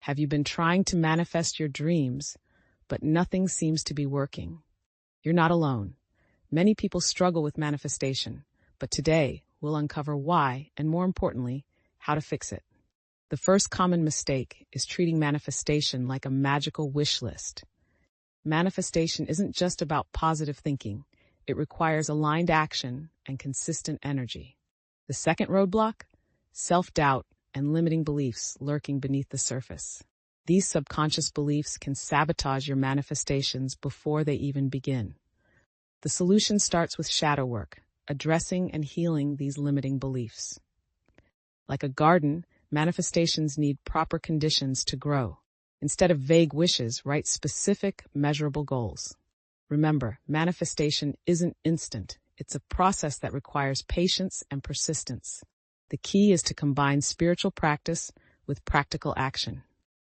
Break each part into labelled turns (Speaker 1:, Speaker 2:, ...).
Speaker 1: Have you been trying to manifest your dreams, but nothing seems to be working? You're not alone. Many people struggle with manifestation, but today we'll uncover why and, more importantly, how to fix it. The first common mistake is treating manifestation like a magical wish list. Manifestation isn't just about positive thinking. It requires aligned action and consistent energy. The second roadblock? Self-doubt and limiting beliefs lurking beneath the surface. These subconscious beliefs can sabotage your manifestations before they even begin. The solution starts with shadow work, addressing and healing these limiting beliefs. Like a garden, manifestations need proper conditions to grow. Instead of vague wishes, write specific, measurable goals. Remember, manifestation isn't instant. It's a process that requires patience and persistence. The key is to combine spiritual practice with practical action.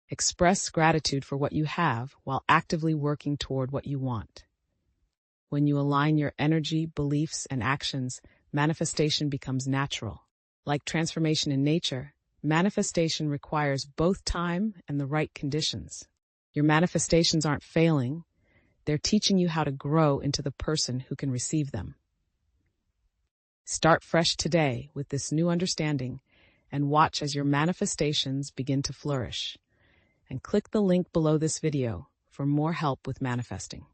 Speaker 1: Express gratitude for what you have while actively working toward what you want. When you align your energy, beliefs, and actions, manifestation becomes natural. Like transformation in nature, manifestation requires both time and the right conditions. Your manifestations aren't failing. They're teaching you how to grow into the person who can receive them. Start fresh today with this new understanding and watch as your manifestations begin to flourish. And click the link below this video for more help with manifesting.